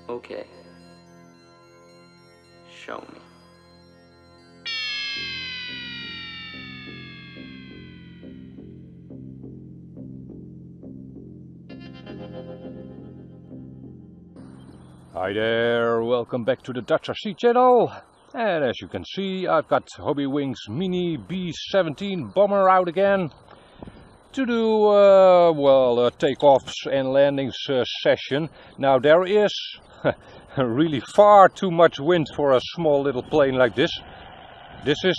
Okay. Show me. Hi there, welcome back to the DutchRC channel. And as you can see, I've got HobbyKing's mini B-17 bomber out again to do a takeoffs and landings session. Now there is really far too much wind for a small little plane like this. This is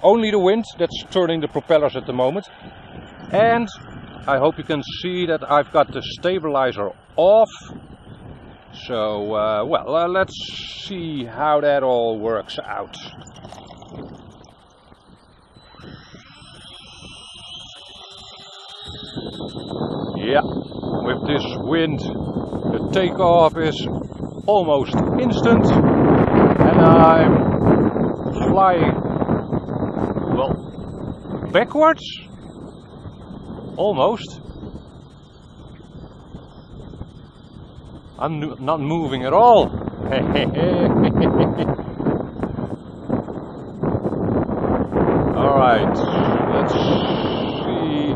only the wind that's turning the propellers at the moment. And I hope you can see that I've got the stabilizer off. So, let's see how that all works out. Yeah, with this wind, the takeoff is almost instant, and I'm flying, well, backwards, almost. I'm not moving at all. Alright, let's see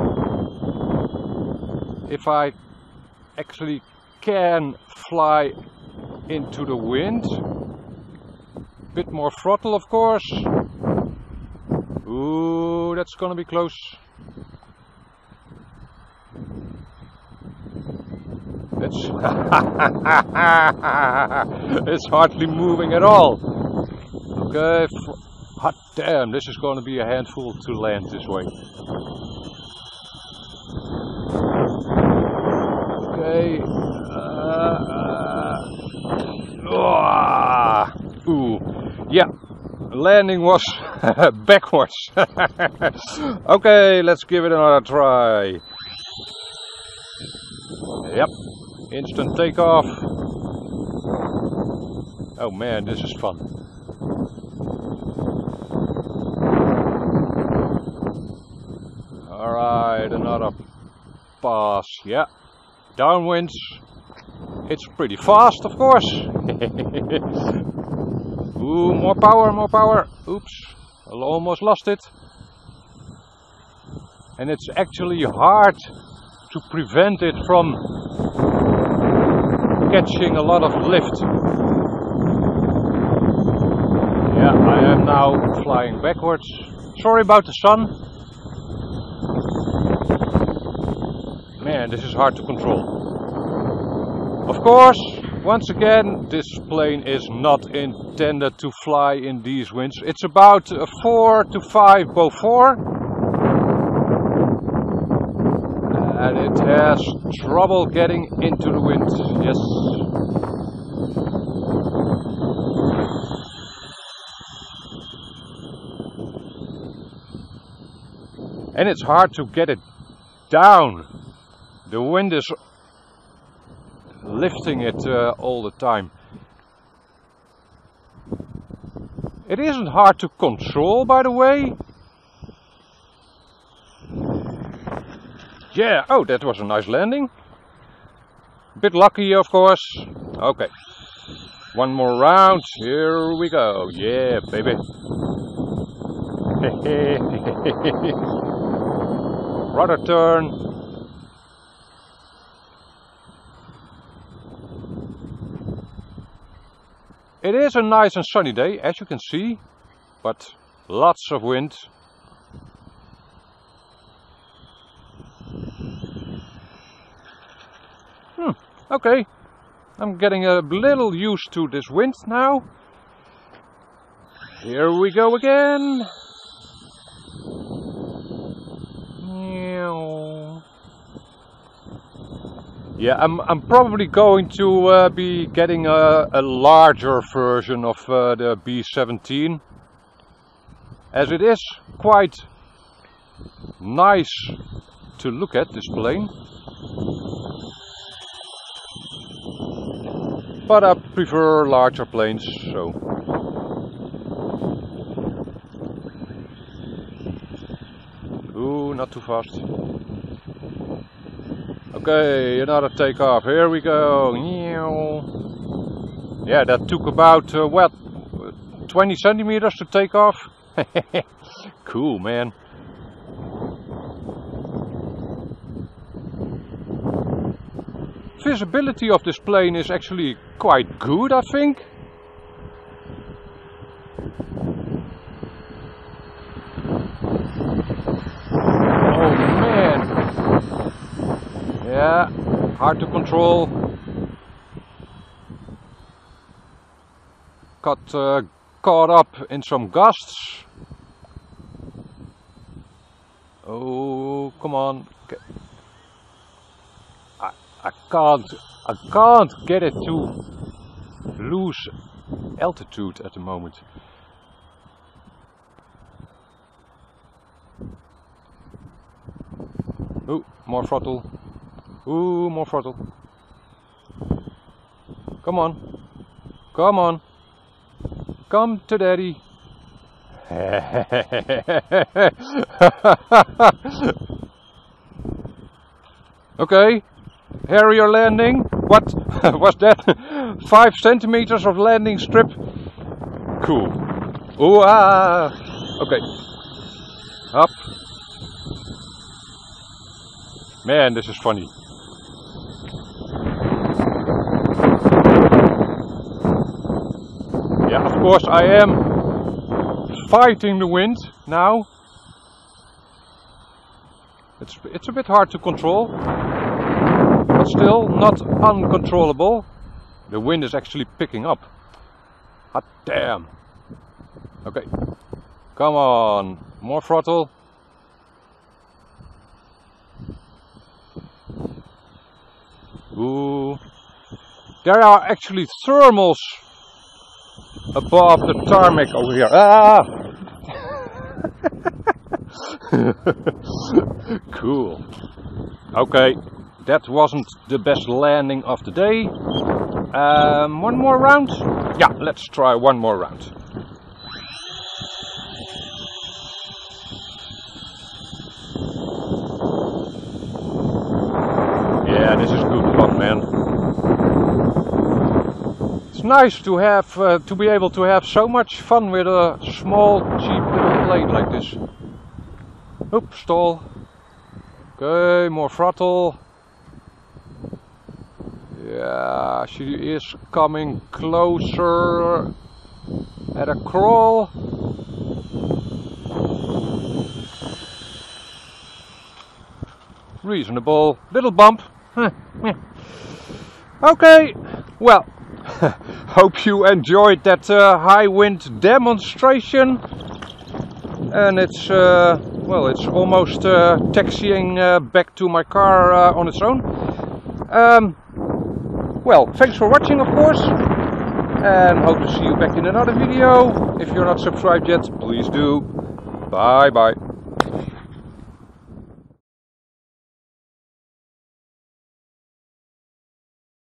if I actually can fly into the wind. Bit more throttle, of course. Ooh, that's gonna be close. It's hardly moving at all. Okay, hot damn, this is going to be a handful to land this way. Okay. Ooh, yeah, landing was backwards. Okay, let's give it another try. Yep. Instant takeoff. Oh man, this is fun. Alright, another pass. Yeah, downwinds. It's pretty fast, of course. Ooh, more power, more power. Oops, I almost lost it. And it's actually hard to prevent it from catching a lot of lift. Yeah, I am now flying backwards. Sorry about the sun. Man, this is hard to control. Of course, once again, this plane is not intended to fly in these winds. It's about 4 to 5 Beaufort. And it has trouble getting into the wind, yes. And it's hard to get it down. The wind is lifting it all the time. It isn't hard to control, by the way. Yeah, oh, that was a nice landing. Bit lucky, of course. Okay, one more round. Here we go. Yeah, baby. Rudder turn. It is a nice and sunny day, as you can see, but lots of wind. Okay, I'm getting a little used to this wind now. Here we go again. Yeah, I'm probably going to be getting a larger version of the B-17, as it is quite nice to look at, this plane. But I prefer larger planes, so. Ooh, not too fast. Okay, another takeoff. Here we go. Yeah, that took about, what, 20 centimeters to take off? Cool, man. Visibility of this plane is actually quite good, I think. Oh man. Yeah, hard to control. Got caught up in some gusts. Oh, come on. I can't get it to lose altitude at the moment. Ooh, more throttle. Ooh, more throttle. Come on. Come on. Come to daddy. Okay. Harrier landing. What was that? 5 centimeters of landing strip. Cool. Ooh, ah. Okay. Up. Man, this is funny. Yeah, of course I am fighting the wind now. It's a bit hard to control, but still not uncontrollable. The wind is actually picking up. Hot damn. Okay, come on, more throttle. Ooh, there are actually thermals above the tarmac over here. Ah! Cool. Okay, that wasn't the best landing of the day. One more round? Yeah, let's try one more round. Yeah, this is good fun, man. It's nice to have, to be able to have so much fun with a small, cheap little plane like this. Oop, stall. Okay, more throttle. Yeah, she is coming closer at a crawl. Reasonable. Little bump. Okay, well, hope you enjoyed that high wind demonstration. And it's, well, it's almost taxiing back to my car on its own. Well, thanks for watching, of course, and hope to see you back in another video. If you're not subscribed yet, please do. Bye bye.